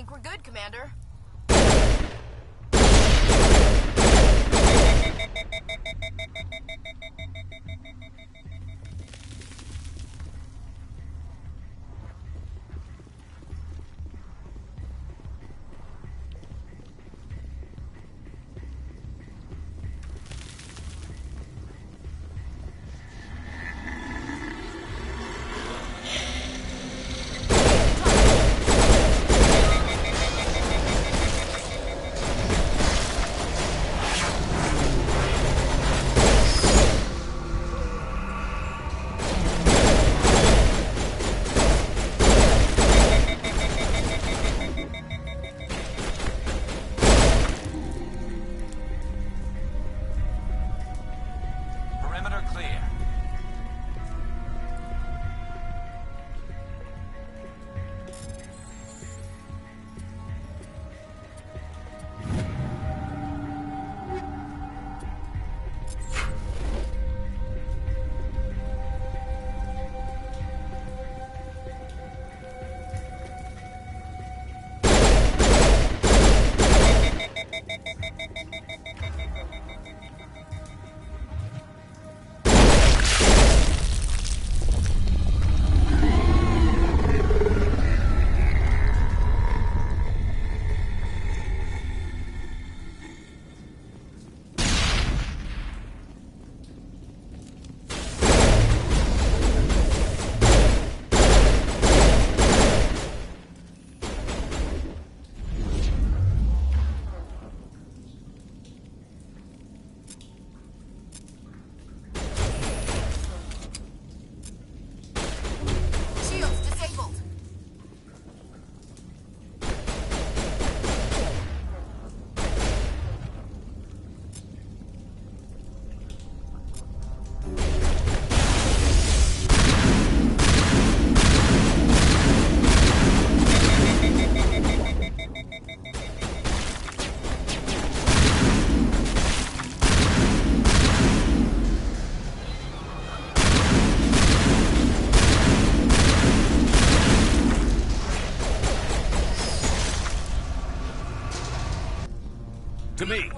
think we're good, Commander. To me.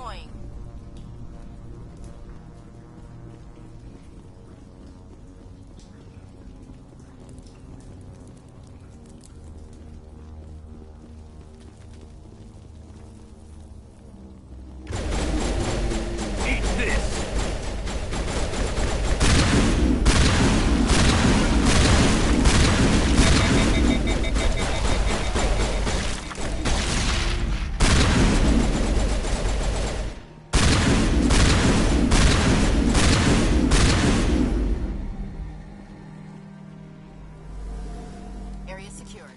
Area secured.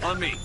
On me.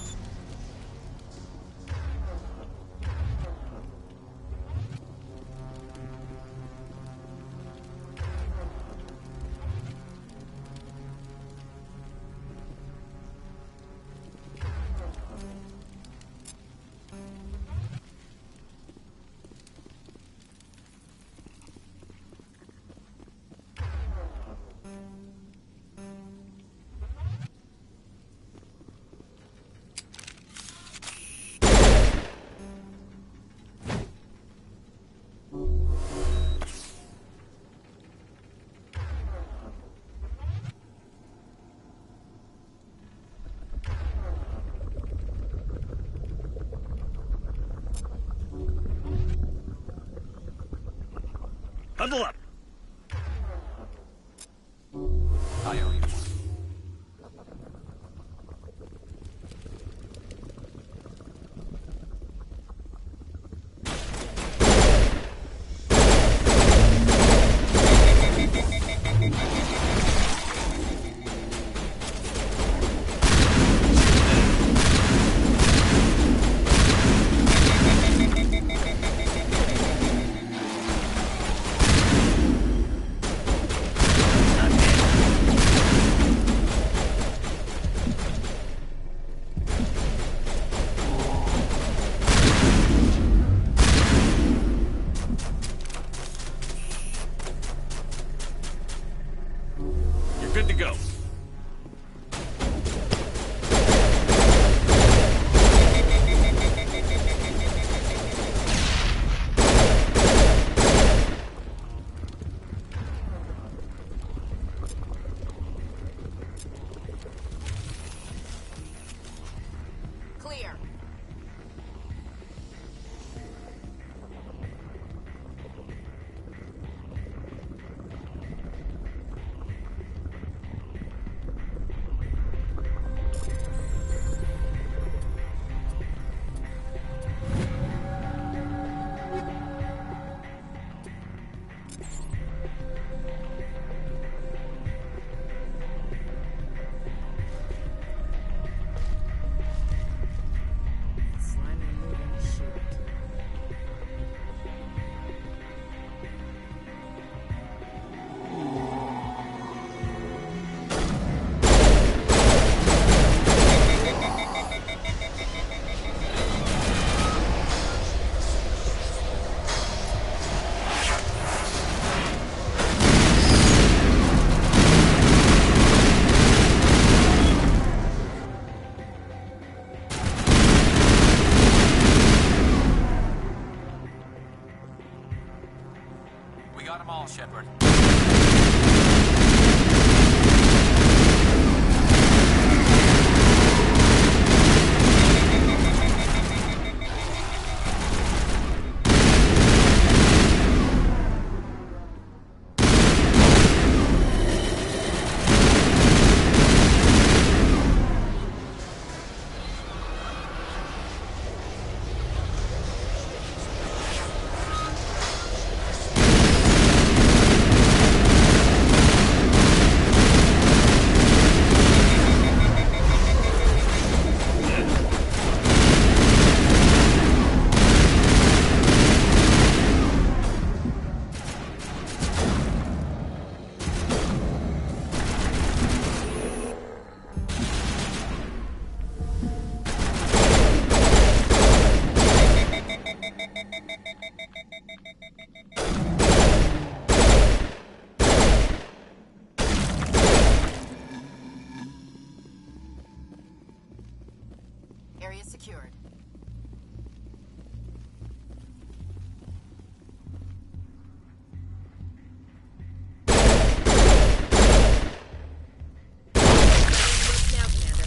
Huddle up! I owe you one. Good to go. Clear. Slimy moving shoot. We got them all, Shepard. Area secured. Now, Commander.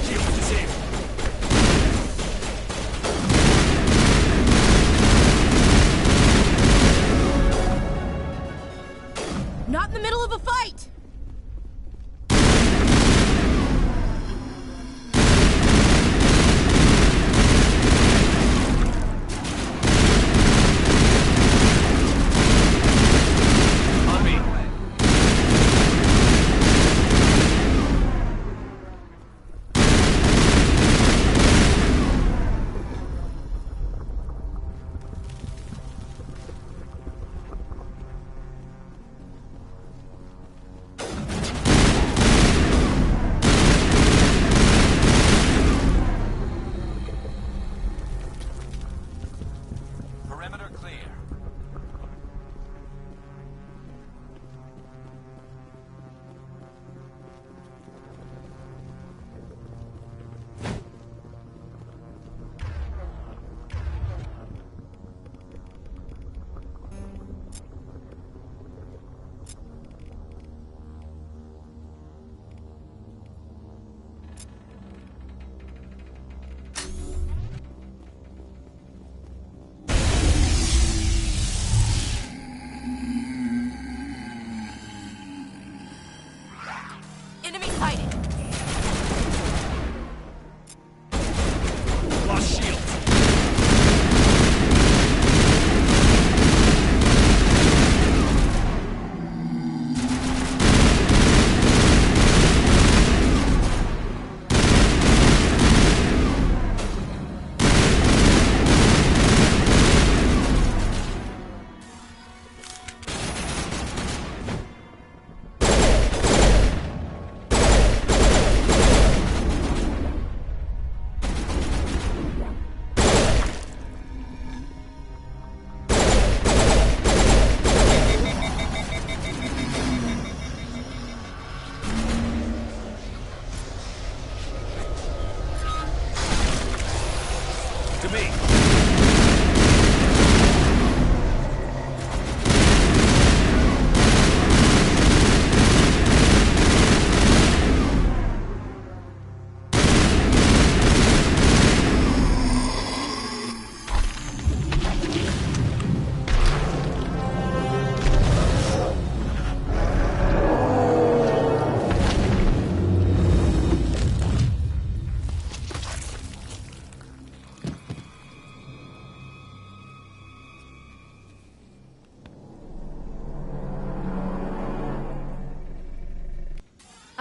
Shield disabled. Not in the middle of a fight! On me. Perimeter clear.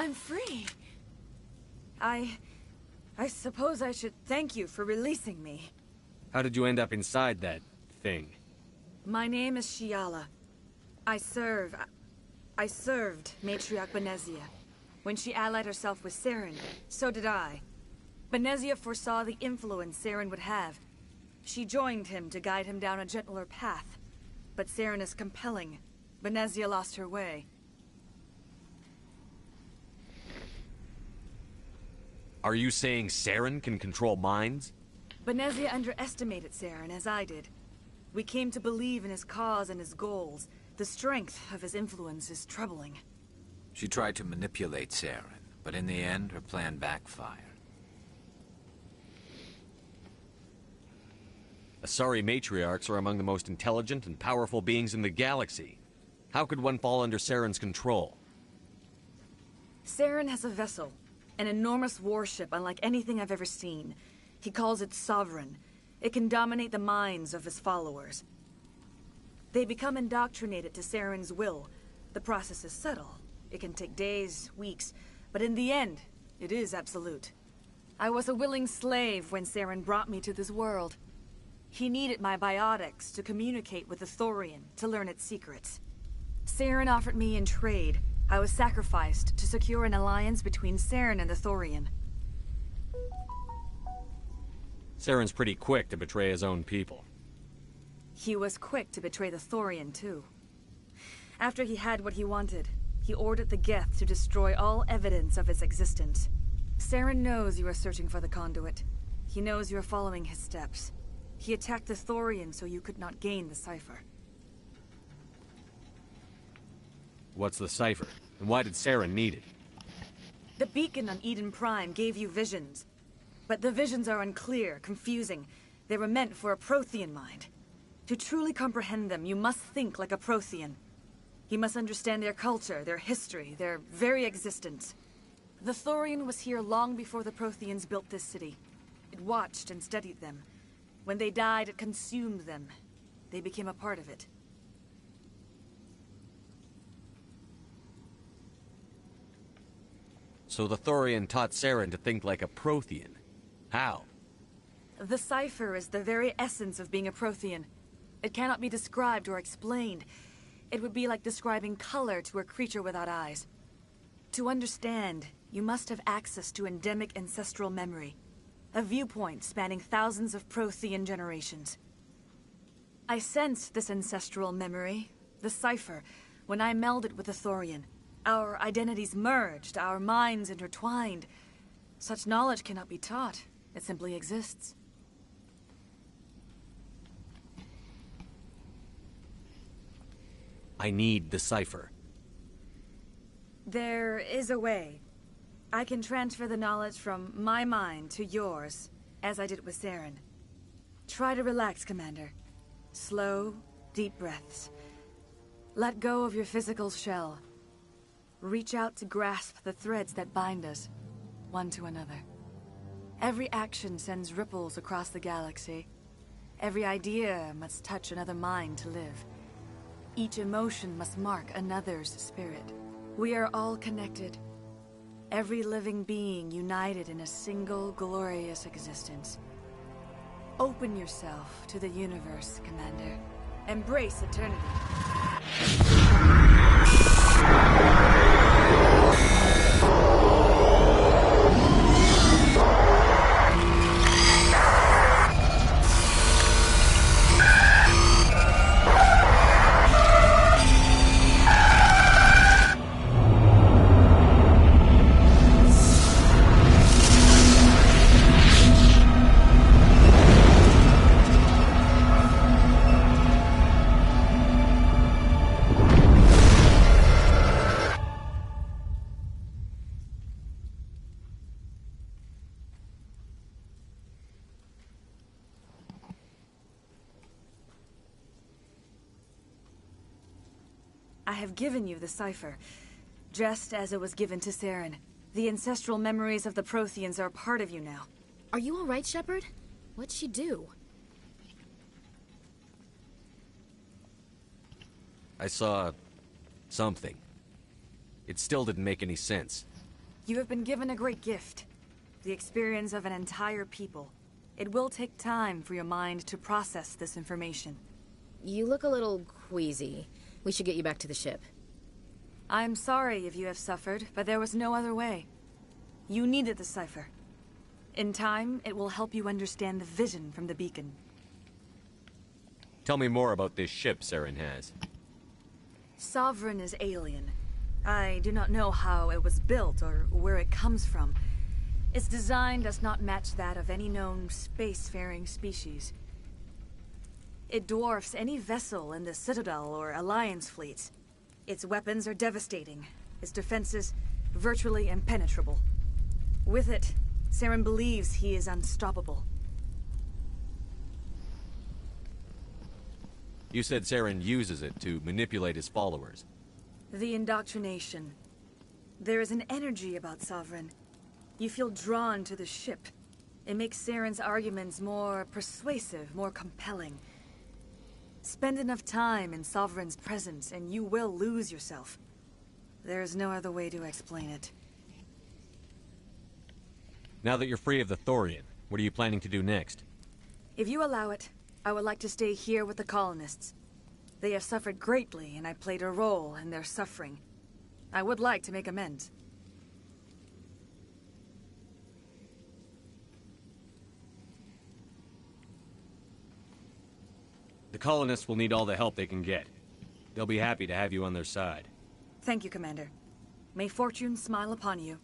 I'm free. I suppose I should thank you for releasing me. How did you end up inside that thing? My name is Shiala. I served Matriarch Benezia. When she allied herself with Saren, so did I. Benezia foresaw the influence Saren would have. She joined him to guide him down a gentler path. But Saren is compelling. Benezia lost her way. Are you saying Saren can control minds? Benezia underestimated Saren, as I did. We came to believe in his cause and his goals. The strength of his influence is troubling. She tried to manipulate Saren, but in the end, her plan backfired. Asari matriarchs are among the most intelligent and powerful beings in the galaxy. How could one fall under Saren's control? Saren has a vessel, an enormous warship unlike anything I've ever seen. He calls it Sovereign. It can dominate the minds of his followers. They become indoctrinated to Saren's will. The process is subtle. It can take days, weeks, but in the end, it is absolute. I was a willing slave when Saren brought me to this world. He needed my biotics to communicate with the Thorian, to learn its secrets. Saren offered me in trade. I was sacrificed to secure an alliance between Saren and the Thorian. Saren's pretty quick to betray his own people. He was quick to betray the Thorian, too. After he had what he wanted, he ordered the Geth to destroy all evidence of its existence. Saren knows you are searching for the Conduit. He knows you are following his steps. He attacked the Thorian so you could not gain the cipher. What's the cipher? And why did Saren need it? The beacon on Eden Prime gave you visions. But the visions are unclear, confusing. They were meant for a Prothean mind. To truly comprehend them, you must think like a Prothean. You must understand their culture, their history, their very existence. The Thorian was here long before the Protheans built this city. It watched and studied them. When they died, it consumed them. They became a part of it. So the Thorian taught Saren to think like a Prothean. How? The cipher is the very essence of being a Prothean. It cannot be described or explained. It would be like describing color to a creature without eyes. To understand, you must have access to endemic ancestral memory. A viewpoint spanning thousands of Prothean generations. I sensed this ancestral memory, the cipher, when I melded with the Thorian. Our identities merged, our minds intertwined. Such knowledge cannot be taught. It simply exists. I need the cipher. There is a way. I can transfer the knowledge from my mind to yours, as I did with Saren. Try to relax, Commander. Slow, deep breaths. Let go of your physical shell. Reach out to grasp the threads that bind us, one to another. Every action sends ripples across the galaxy. Every idea must touch another mind to live. Each emotion must mark another's spirit. We are all connected. Every living being united in a single glorious existence. Open yourself to the universe, Commander. Embrace eternity. I have given you the cipher, just as it was given to Saren. The ancestral memories of the Protheans are a part of you now. Are you alright, Shepard? What'd she do? I saw... something. It still didn't make any sense. You have been given a great gift. The experience of an entire people. It will take time for your mind to process this information. You look a little queasy. We should get you back to the ship. I'm sorry if you have suffered, but there was no other way. You needed the cipher. In time, it will help you understand the vision from the beacon. Tell me more about this ship Saren has. Sovereign is alien. I do not know how it was built or where it comes from. Its design does not match that of any known spacefaring species. It dwarfs any vessel in the Citadel or Alliance fleets. Its weapons are devastating, its defenses virtually impenetrable. With it, Saren believes he is unstoppable. You said Saren uses it to manipulate his followers. The indoctrination. There is an energy about Sovereign. You feel drawn to the ship. It makes Saren's arguments more persuasive, more compelling. Spend enough time in Sovereign's presence and you will lose yourself. There is no other way to explain it. Now that you're free of the Thorian, what are you planning to do next? If you allow it, I would like to stay here with the colonists. They have suffered greatly and I played a role in their suffering. I would like to make amends. The colonists will need all the help they can get. They'll be happy to have you on their side. Thank you, Commander. May fortune smile upon you.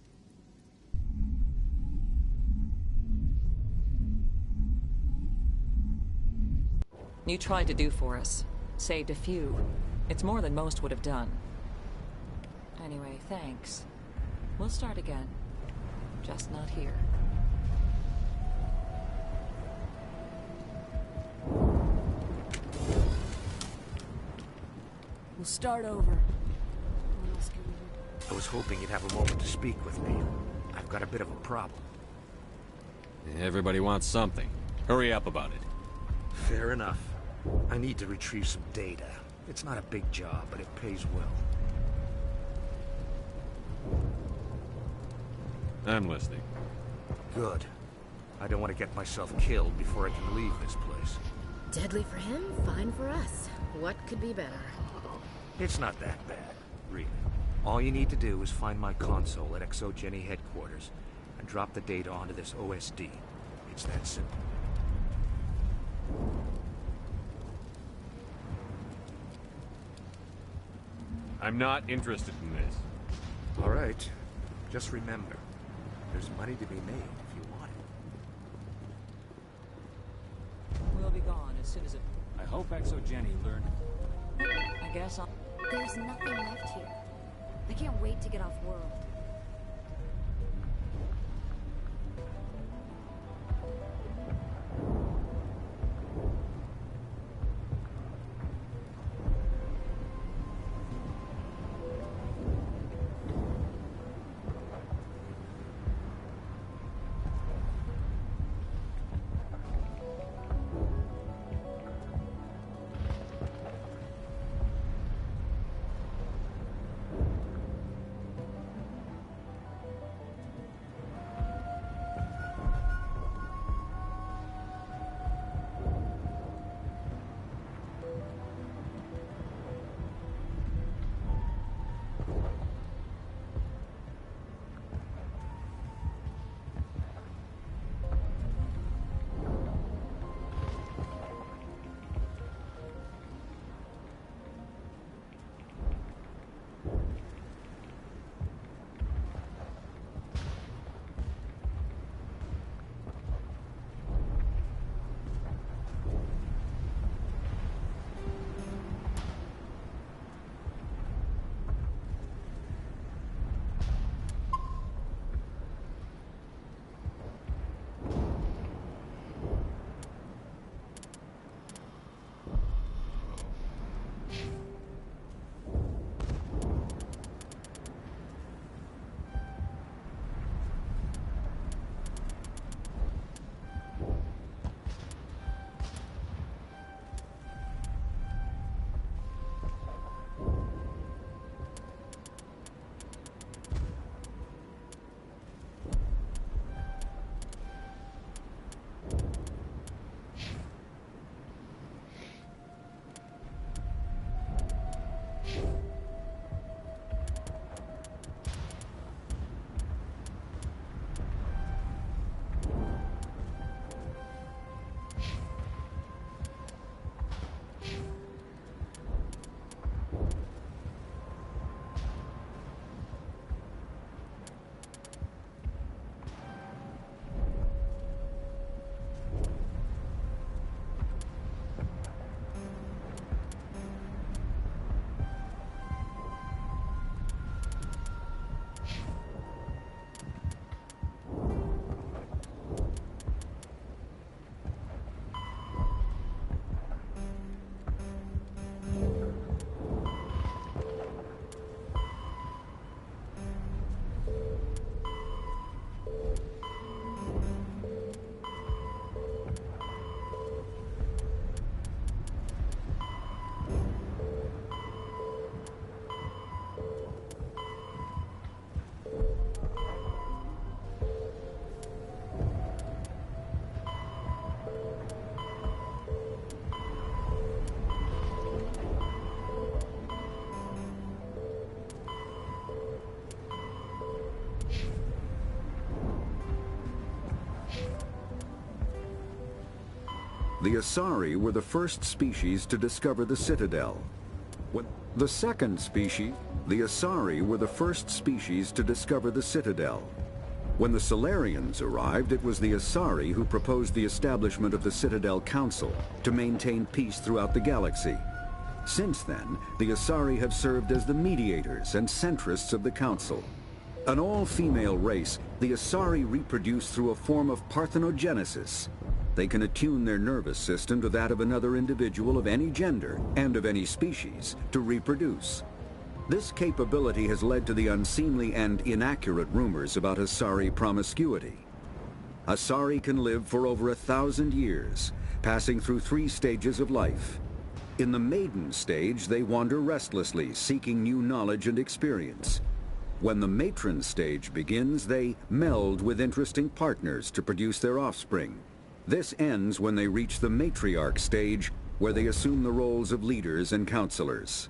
You tried to do for us. Saved a few. It's more than most would have done. Anyway, thanks. We'll start again. Just not here. We'll start over. I was hoping you'd have a moment to speak with me. I've got a bit of a problem. Everybody wants something. Hurry up about it. Fair enough. I need to retrieve some data. It's not a big job, but it pays well. I'm listening. Good. I don't want to get myself killed before I can leave this place. Deadly for him, fine for us. What could be better? It's not that bad, really. All you need to do is find my console at Exogeny headquarters and drop the data onto this OSD. It's that simple. I'm not interested in this. All right. Just remember, there's money to be made if you want it. We'll be gone as soon as it... I hope Exogeny learned. I guess I'll... There's nothing left here. I can't wait to get off world. The Asari were the first species to discover the Citadel. The second species, the Asari were the first species to discover the Citadel. When the Solarians arrived, it was the Asari who proposed the establishment of the Citadel Council to maintain peace throughout the galaxy. Since then, the Asari have served as the mediators and centrists of the Council. An all-female race, the Asari reproduce through a form of parthenogenesis. They can attune their nervous system to that of another individual of any gender and of any species to reproduce. This capability has led to the unseemly and inaccurate rumors about Asari promiscuity. Asari can live for over 1,000 years, passing through 3 stages of life. In the maiden stage, they wander restlessly, seeking new knowledge and experience. When the matron stage begins, they meld with interesting partners to produce their offspring. This ends when they reach the matriarch stage, where they assume the roles of leaders and counselors.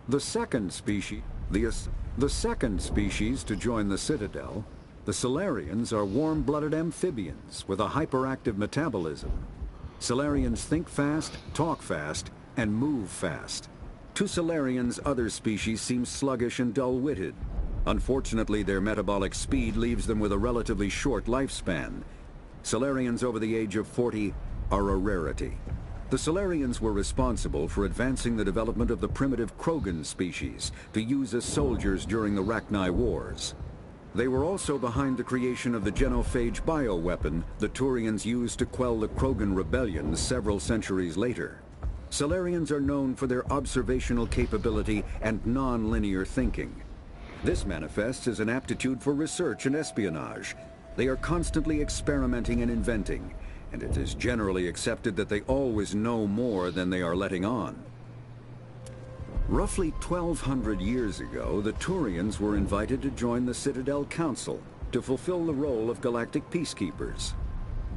The second species to join the Citadel, the Solarians, are warm-blooded amphibians with a hyperactive metabolism. Solarians think fast, talk fast, and move fast. To Solarians, other species seem sluggish and dull-witted. Unfortunately, their metabolic speed leaves them with a relatively short lifespan. Solarians over the age of 40 are a rarity. The Solarians were responsible for advancing the development of the primitive Krogan species to use as soldiers during the Rachni Wars. They were also behind the creation of the genophage bioweapon the Turians used to quell the Krogan rebellions several centuries later. Solarians are known for their observational capability and non-linear thinking. This manifests as an aptitude for research and espionage. They are constantly experimenting and inventing, and it is generally accepted that they always know more than they are letting on. Roughly 1,200 years ago, the Turians were invited to join the Citadel Council to fulfill the role of galactic peacekeepers.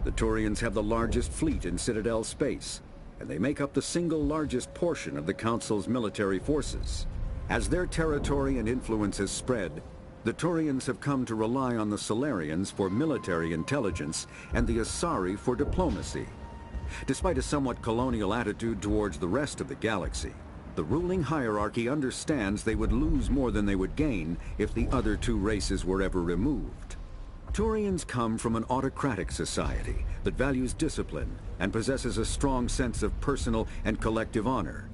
The Turians have the largest fleet in Citadel space, and they make up the single largest portion of the Council's military forces. As their territory and influence has spread, the Turians have come to rely on the Solarians for military intelligence and the Asari for diplomacy. Despite a somewhat colonial attitude towards the rest of the galaxy, the ruling hierarchy understands they would lose more than they would gain if the other 2 races were ever removed. Turians come from an autocratic society that values discipline and possesses a strong sense of personal and collective honor.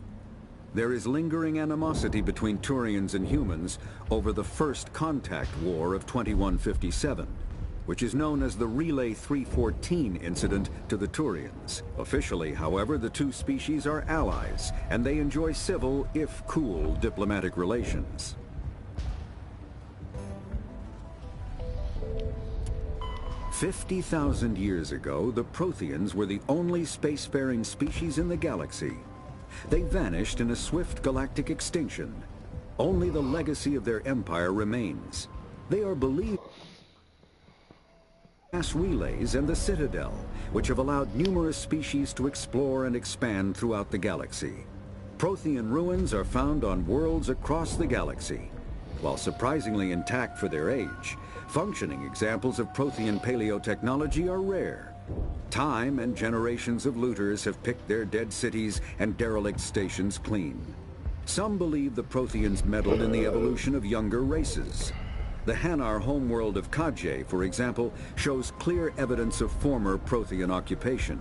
There is lingering animosity between Turians and humans over the First Contact War of 2157, which is known as the Relay 314 incident to the Turians. Officially, however, the 2 species are allies, and they enjoy civil, if cool, diplomatic relations. "50,000 years ago, the Protheans were the only spacefaring species in the galaxy. They vanished in a swift galactic extinction. Only the legacy of their empire remains. They are believed mass relays and the Citadel, which have allowed numerous species to explore and expand throughout the galaxy. Prothean ruins are found on worlds across the galaxy. While surprisingly intact for their age, functioning examples of Prothean paleotechnology are rare. Time and generations of looters have picked their dead cities and derelict stations clean. Some believe the Protheans meddled in the evolution of younger races. The Hanar homeworld of Kaje, for example, shows clear evidence of former Prothean occupation.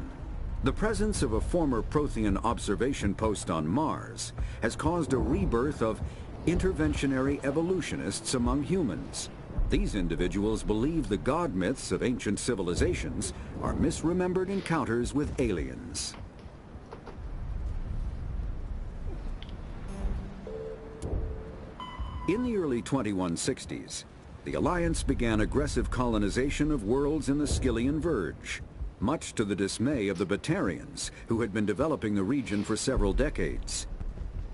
The presence of a former Prothean observation post on Mars has caused a rebirth of interventionary evolutionists among humans. These individuals believe the god myths of ancient civilizations are misremembered encounters with aliens. In the early 2160s, the Alliance began aggressive colonization of worlds in the Skyllian Verge, much to the dismay of the Batarians, who had been developing the region for several decades.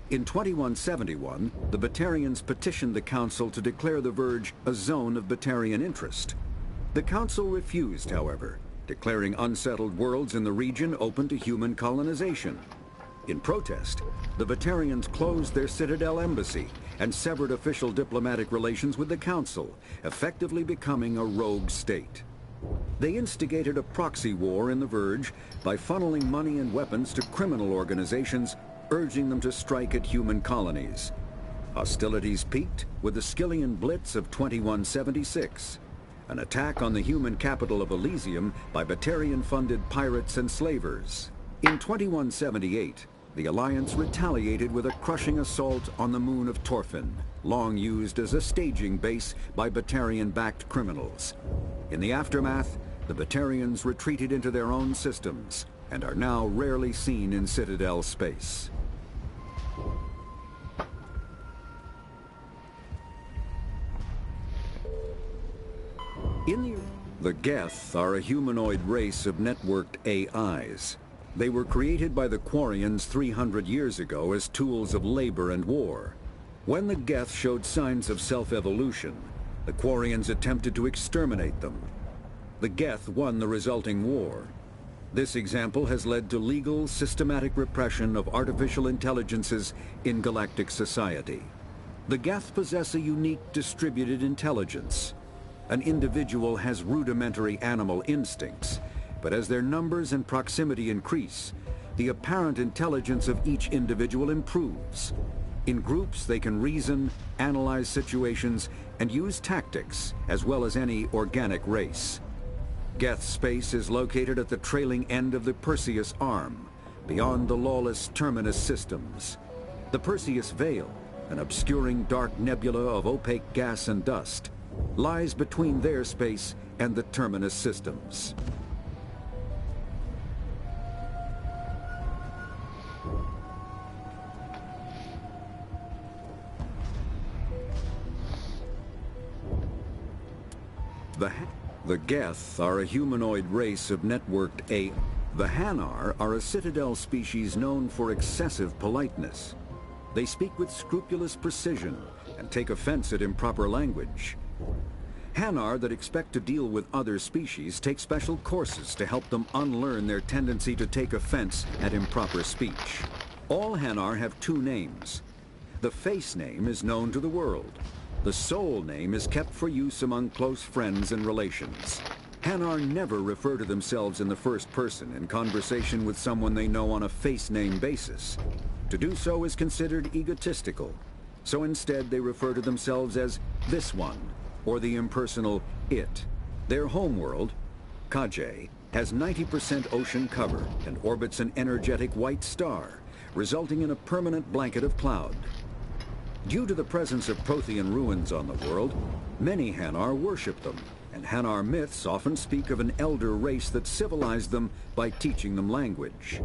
In 2171, the Batarians petitioned the Council to declare the Verge a zone of Batarian interest. The Council refused, however, declaring unsettled worlds in the region open to human colonization. In protest, the Batarians closed their Citadel embassy and severed official diplomatic relations with the Council, effectively becoming a rogue state. They instigated a proxy war in the Verge by funneling money and weapons to criminal organizations, urging them to strike at human colonies. Hostilities peaked with the Skillian Blitz of 2176, an attack on the human capital of Elysium by Batarian-funded pirates and slavers. In 2178, the Alliance retaliated with a crushing assault on the moon of Torfin, long used as a staging base by Batarian-backed criminals. In the aftermath, the Batarians retreated into their own systems and are now rarely seen in Citadel space. The Geth are a humanoid race of networked AIs. They were created by the Quarians 300 years ago as tools of labor and war. When the Geth showed signs of self-evolution, the Quarians attempted to exterminate them. The Geth won the resulting war. This example has led to legal, systematic repression of artificial intelligences in galactic society. The Geth possess a unique distributed intelligence. An individual has rudimentary animal instincts, but as their numbers and proximity increase, the apparent intelligence of each individual improves. In groups, they can reason, analyze situations, and use tactics, as well as any organic race. Geth space is located at the trailing end of the Perseus Arm, beyond the lawless Terminus systems. The Perseus Veil, an obscuring dark nebula of opaque gas and dust, lies between their space and the Terminus systems. The Geth are a humanoid race of networked AI. The Hanar are a Citadel species known for excessive politeness. They speak with scrupulous precision and take offense at improper language. Hanar that expect to deal with other species take special courses to help them unlearn their tendency to take offense at improper speech. All Hanar have two names. The face name is known to the world. The soul name is kept for use among close friends and relations. Hanar never refer to themselves in the first person in conversation with someone they know on a face name basis. To do so is considered egotistical. So instead they refer to themselves as this one, or the impersonal it. Their homeworld, Kaje, has 90% ocean cover and orbits an energetic white star, resulting in a permanent blanket of cloud. Due to the presence of Prothean ruins on the world, many Hanar worship them, and Hanar myths often speak of an elder race that civilized them by teaching them language.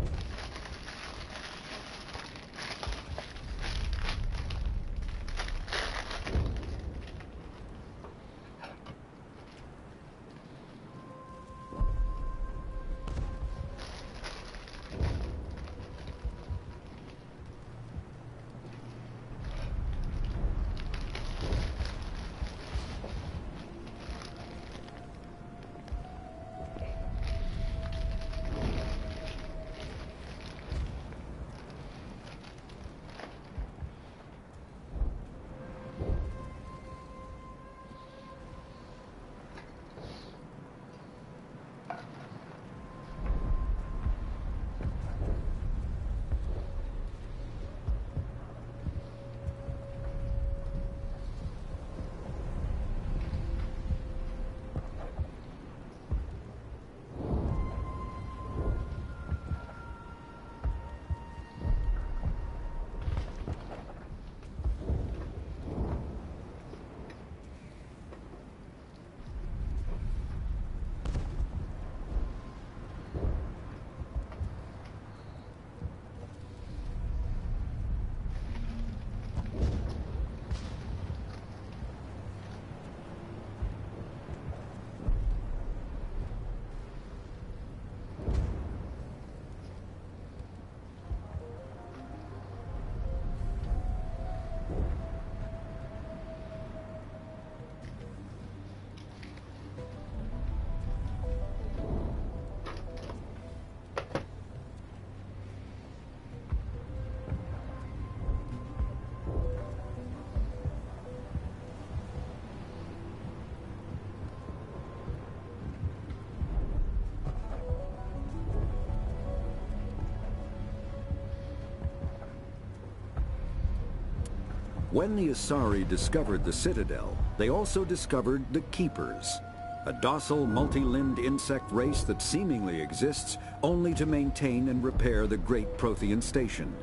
When the Asari discovered the Citadel, they also discovered the Keepers, a docile, multi-limbed insect race that seemingly exists only to maintain and repair the Great Prothean Station.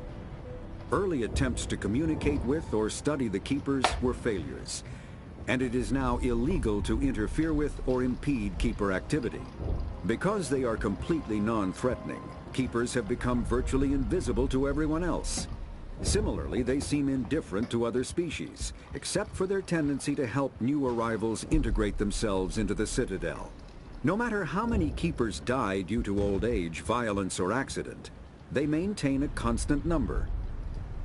Early attempts to communicate with or study the Keepers were failures, and it is now illegal to interfere with or impede Keeper activity. Because they are completely non-threatening, Keepers have become virtually invisible to everyone else. Similarly, they seem indifferent to other species, except for their tendency to help new arrivals integrate themselves into the Citadel. No matter how many Keepers die due to old age, violence, or accident, they maintain a constant number.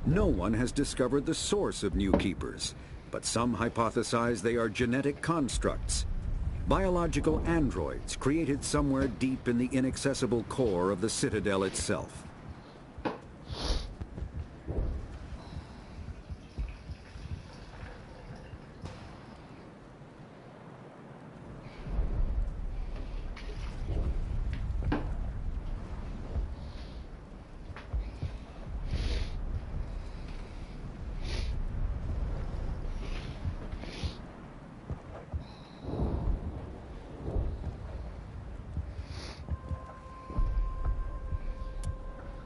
No one has discovered the source of new Keepers, but some hypothesize they are genetic constructs, biological androids created somewhere deep in the inaccessible core of the Citadel itself.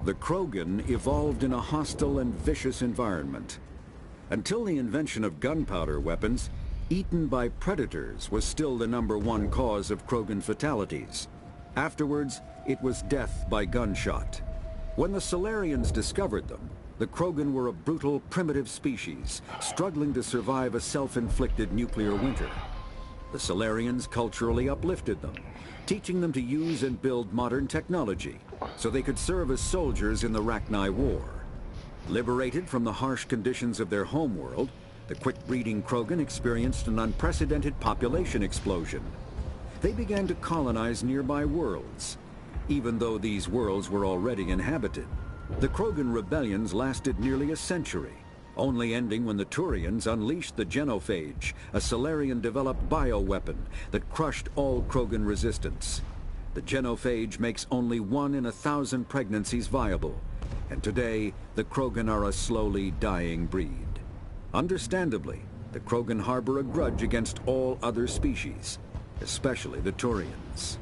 The Krogan evolved in a hostile and vicious environment. Until the invention of gunpowder weapons, eaten by predators was still the #1 cause of Krogan fatalities. Afterwards, it was death by gunshot. When the Solarians discovered them, the Krogan were a brutal, primitive species, struggling to survive a self-inflicted nuclear winter. The Solarians culturally uplifted them, teaching them to use and build modern technology, so they could serve as soldiers in the Rachni War. Liberated from the harsh conditions of their homeworld, the quick-breeding Krogan experienced an unprecedented population explosion. They began to colonize nearby worlds. Even though these worlds were already inhabited, the Krogan rebellions lasted nearly a century, only ending when the Turians unleashed the Genophage, a Solarian-developed bioweapon that crushed all Krogan resistance. The Genophage makes only 1 in 1,000 pregnancies viable, and today the Krogan are a slowly dying breed. Understandably, the Krogan harbor a grudge against all other species, especially the Turians.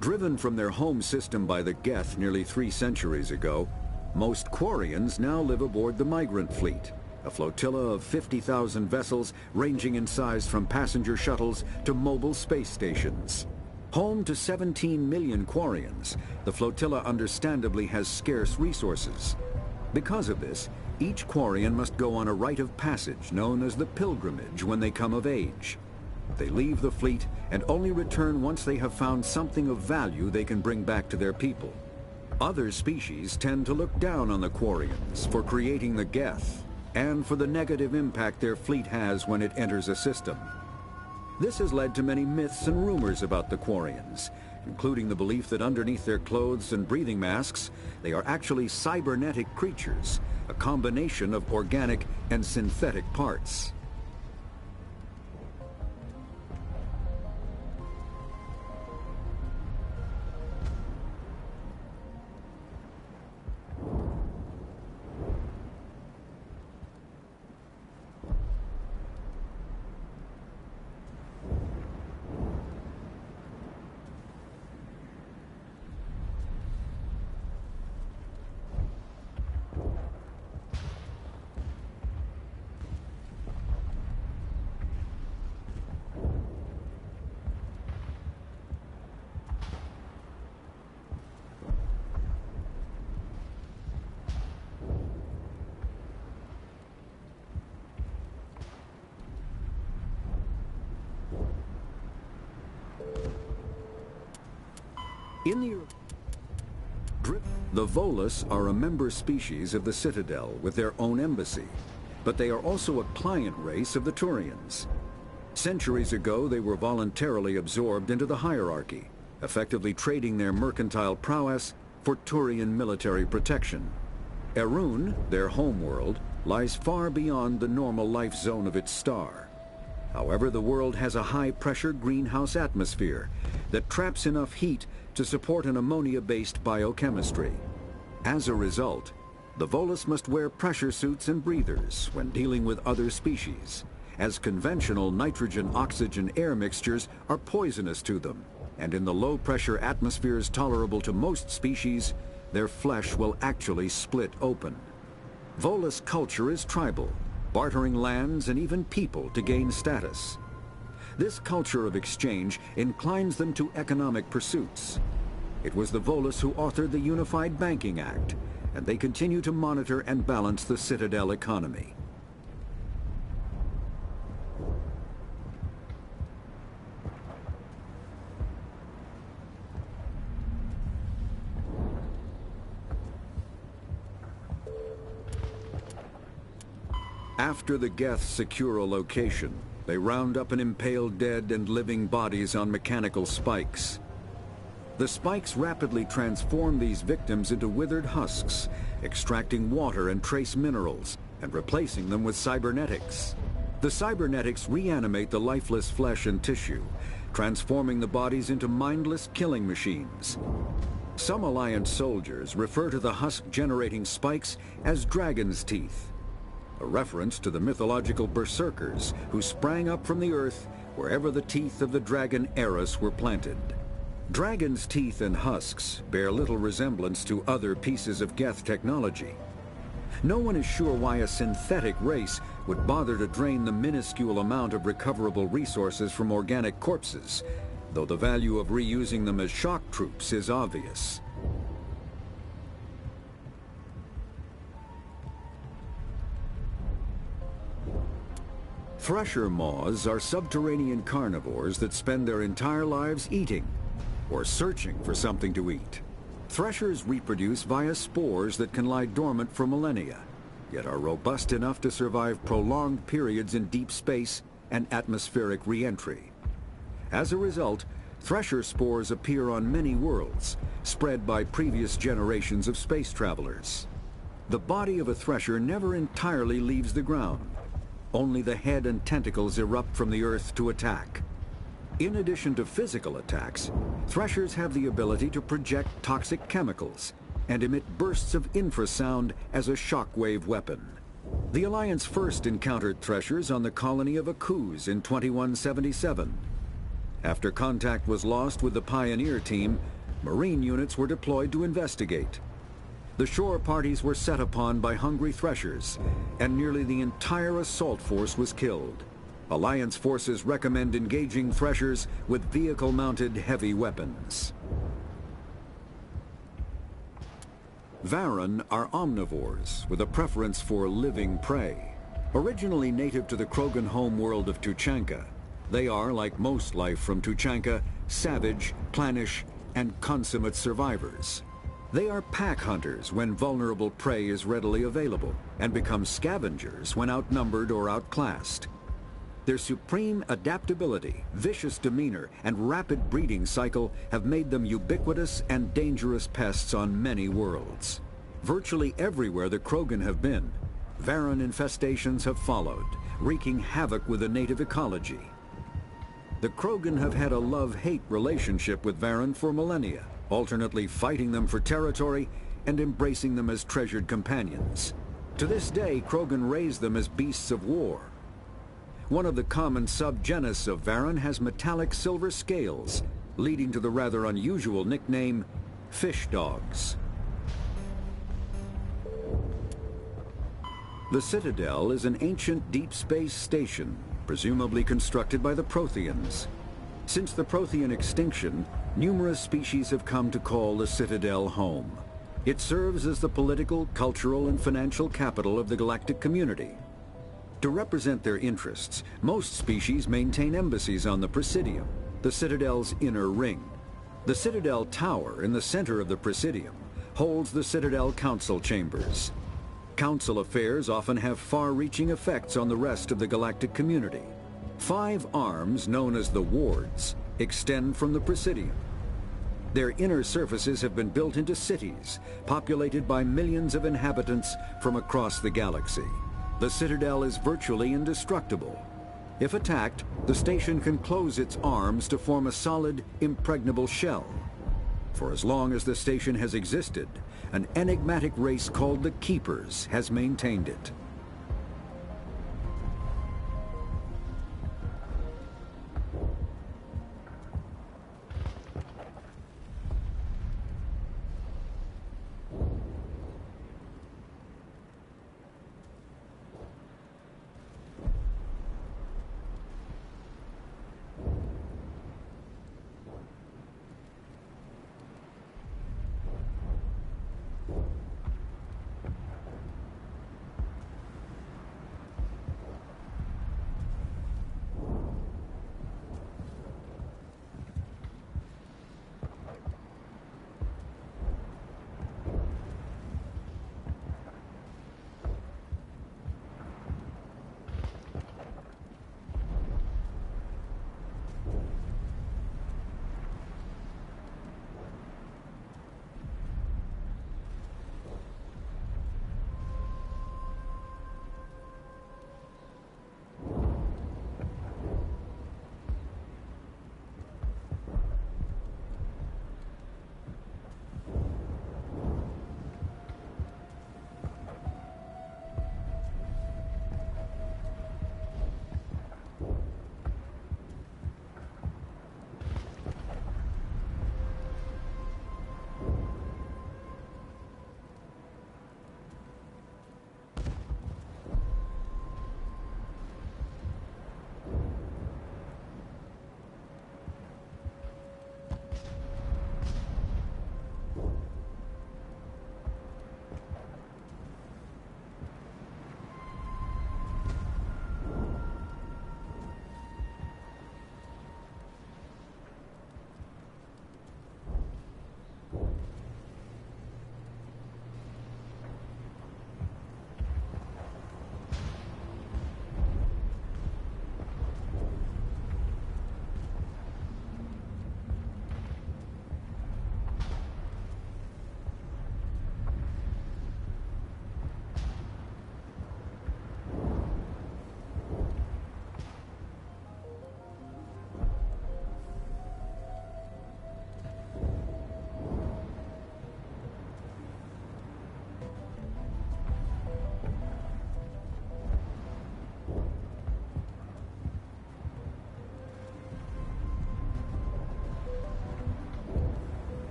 Driven from their home system by the Geth nearly 3 centuries ago, most Quarians now live aboard the Migrant Fleet, a flotilla of 50,000 vessels ranging in size from passenger shuttles to mobile space stations. Home to 17 million Quarians, the flotilla understandably has scarce resources. Because of this, each Quarian must go on a rite of passage known as the Pilgrimage when they come of age. They leave the fleet and only return once they have found something of value they can bring back to their people. Other species tend to look down on the Quarians for creating the Geth, and for the negative impact their fleet has when it enters a system. This has led to many myths and rumors about the Quarians, including the belief that underneath their clothes and breathing masks, they are actually cybernetic creatures, a combination of organic and synthetic parts. The Volus are a member species of the Citadel with their own embassy, but they are also a client race of the Turians. Centuries ago, they were voluntarily absorbed into the hierarchy, effectively trading their mercantile prowess for Turian military protection. Erun, their homeworld, lies far beyond the normal life zone of its star. However, the world has a high-pressure greenhouse atmosphere that traps enough heat to support an ammonia-based biochemistry. As a result, the Volus must wear pressure suits and breathers when dealing with other species, as conventional nitrogen-oxygen air mixtures are poisonous to them, and in the low-pressure atmospheres tolerable to most species, their flesh will actually split open. Volus culture is tribal, bartering lands and even people to gain status. This culture of exchange inclines them to economic pursuits. It was the Volus who authored the Unified Banking Act, and they continue to monitor and balance the Citadel economy. After the Geth secure a location, they round up and impale dead and living bodies on mechanical spikes. The spikes rapidly transform these victims into withered husks, extracting water and trace minerals, and replacing them with cybernetics. The cybernetics reanimate the lifeless flesh and tissue, transforming the bodies into mindless killing machines. Some Alliance soldiers refer to the husk-generating spikes as dragon's teeth, a reference to the mythological berserkers who sprang up from the earth wherever the teeth of the dragon Eris were planted. Dragon's teeth and husks bear little resemblance to other pieces of Geth technology. No one is sure why a synthetic race would bother to drain the minuscule amount of recoverable resources from organic corpses, though the value of reusing them as shock troops is obvious. Thresher maws are subterranean carnivores that spend their entire lives eating, or searching for something to eat. Threshers reproduce via spores that can lie dormant for millennia, yet are robust enough to survive prolonged periods in deep space and atmospheric re-entry. As a result, thresher spores appear on many worlds, spread by previous generations of space travelers. The body of a thresher never entirely leaves the ground. Only the head and tentacles erupt from the earth to attack. In addition to physical attacks, threshers have the ability to project toxic chemicals and emit bursts of infrasound as a shockwave weapon. The Alliance first encountered threshers on the colony of Akuz in 2177. After contact was lost with the Pioneer team, Marine units were deployed to investigate. The shore parties were set upon by hungry threshers, and nearly the entire assault force was killed. Alliance forces recommend engaging threshers with vehicle-mounted heavy weapons. Varren are omnivores with a preference for living prey. Originally native to the Krogan homeworld of Tuchanka, they are, like most life from Tuchanka, savage, clannish, and consummate survivors. They are pack hunters when vulnerable prey is readily available, and become scavengers when outnumbered or outclassed. Their supreme adaptability, vicious demeanor, and rapid breeding cycle have made them ubiquitous and dangerous pests on many worlds. Virtually everywhere the Krogan have been, Varren infestations have followed, wreaking havoc with the native ecology. The Krogan have had a love-hate relationship with Varren for millennia, alternately fighting them for territory and embracing them as treasured companions. To this day, Krogan raise them as beasts of war. One of the common subgenus of Varren has metallic silver scales, leading to the rather unusual nickname, fish dogs. The Citadel is an ancient deep space station, presumably constructed by the Protheans. Since the Prothean extinction, numerous species have come to call the Citadel home. It serves as the political, cultural, and financial capital of the galactic community. To represent their interests, most species maintain embassies on the Presidium, the Citadel's inner ring. The Citadel Tower in the center of the Presidium holds the Citadel Council Chambers. Council affairs often have far-reaching effects on the rest of the galactic community. 5 arms, known as the Wards, extend from the Presidium. Their inner surfaces have been built into cities, populated by millions of inhabitants from across the galaxy. The Citadel is virtually indestructible. If attacked, the station can close its arms to form a solid, impregnable shell. For as long as the station has existed, an enigmatic race called the Keepers has maintained it.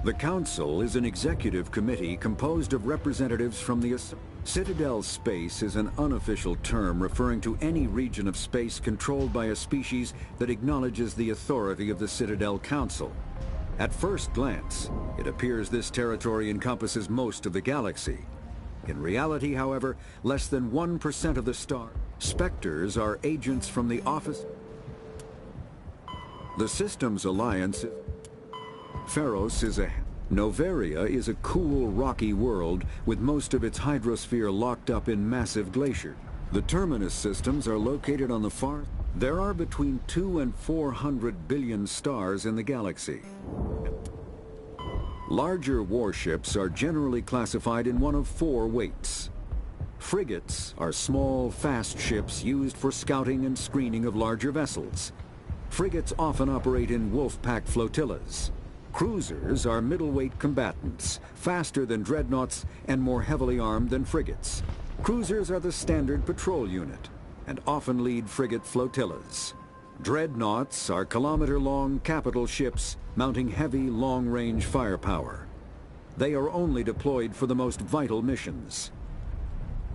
The Council is an executive committee composed of representatives from the Citadel space is an unofficial term referring to any region of space controlled by a species that acknowledges the authority of the Citadel Council. At first glance, it appears this territory encompasses most of the galaxy. In reality, however, less than 1% of the star Spectres are agents from the office. The Systems Alliance Pharos is a Noveria is a cool, rocky world with most of its hydrosphere locked up in massive glacier. The Terminus systems are located on the far. There are between 200 and 400 billion stars in the galaxy. Larger warships are generally classified in one of 4 weights. Frigates are small, fast ships used for scouting and screening of larger vessels. Frigates often operate in wolf-pack flotillas. Cruisers are middleweight combatants, faster than dreadnoughts and more heavily armed than frigates. Cruisers are the standard patrol unit and often lead frigate flotillas. Dreadnoughts are kilometer-long capital ships mounting heavy, long-range firepower. They are only deployed for the most vital missions.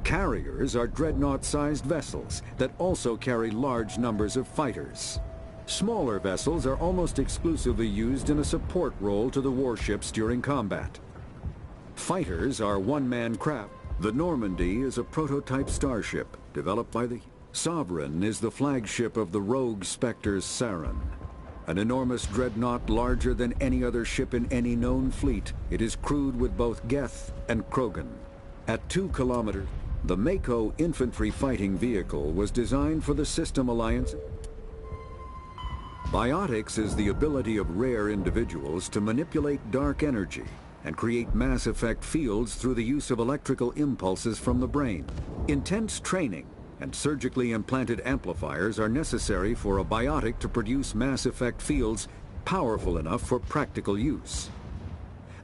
Carriers are dreadnought-sized vessels that also carry large numbers of fighters. Smaller vessels are almost exclusively used in a support role to the warships during combat. Fighters are one-man craft. The Normandy is a prototype starship developed by the Sovereign is the flagship of the rogue Spectres Saren. An enormous dreadnought larger than any other ship in any known fleet, it is crewed with both Geth and Krogan. At 2 kilometers, the Mako infantry fighting vehicle was designed for the System Alliance. Biotics is the ability of rare individuals to manipulate dark energy and create mass effect fields through the use of electrical impulses from the brain. Intense training and surgically implanted amplifiers are necessary for a biotic to produce mass effect fields powerful enough for practical use.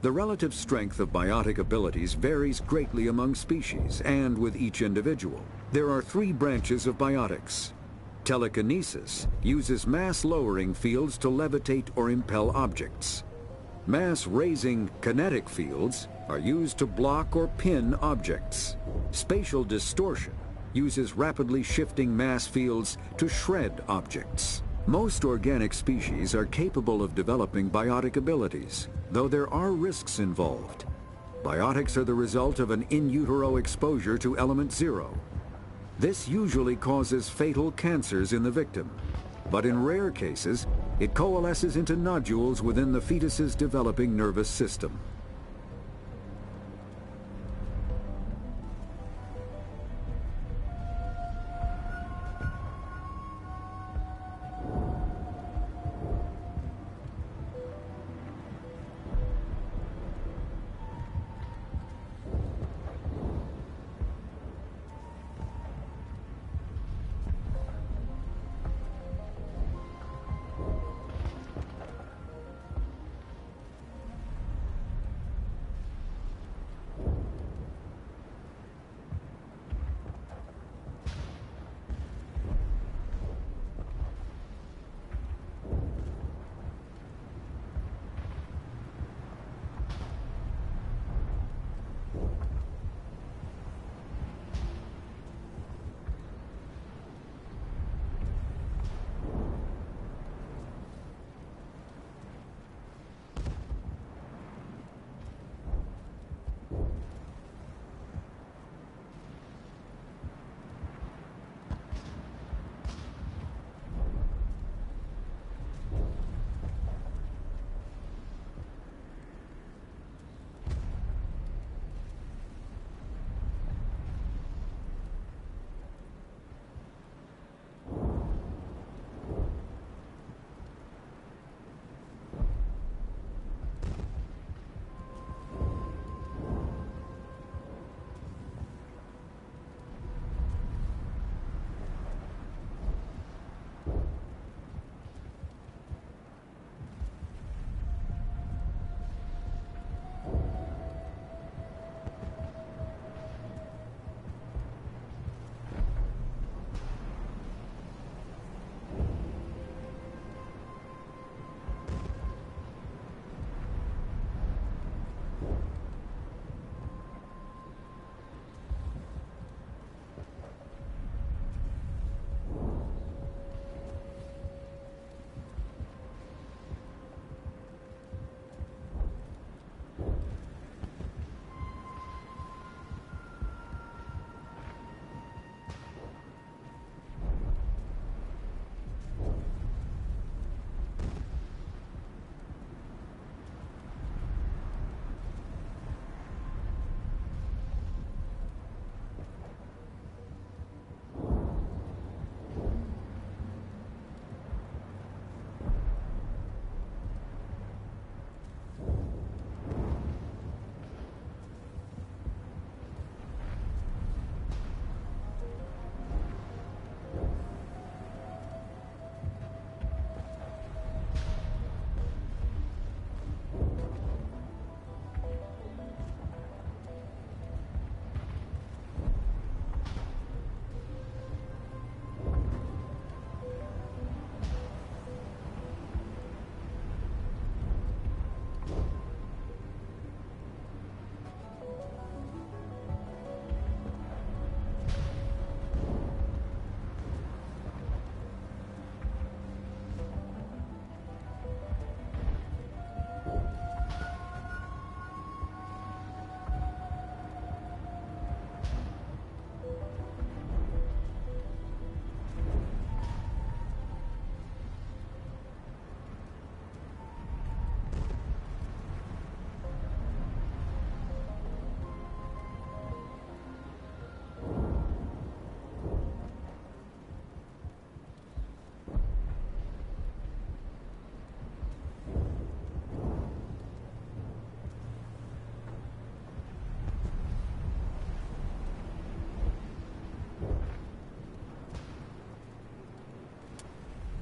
The relative strength of biotic abilities varies greatly among species and with each individual. There are 3 branches of biotics. Telekinesis uses mass-lowering fields to levitate or impel objects. Mass-raising kinetic fields are used to block or pin objects. Spatial distortion uses rapidly shifting mass fields to shred objects. Most organic species are capable of developing biotic abilities, though there are risks involved. Biotics are the result of an in utero exposure to element 0. This usually causes fatal cancers in the victim, but in rare cases, it coalesces into nodules within the fetus's developing nervous system.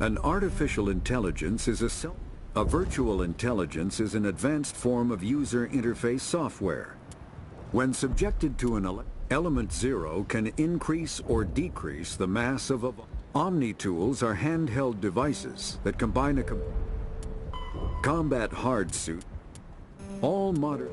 An artificial intelligence is a virtual intelligence is an advanced form of user interface software. When subjected to an element zero can increase or decrease the mass of a... Omni tools are handheld devices that combine a combat hard suit. All modern...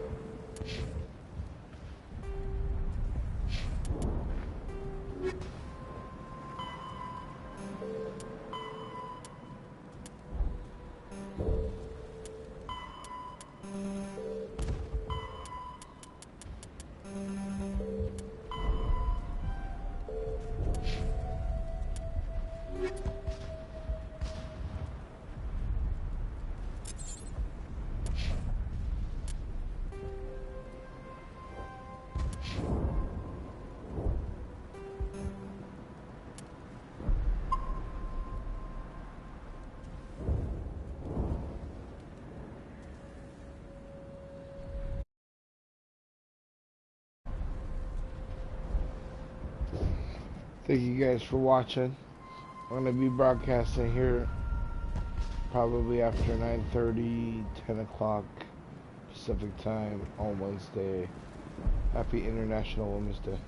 Thank you guys for watching. I'm going to be broadcasting here probably after 9:30, 10 o'clock Pacific time on Wednesday. Happy International Women's Day.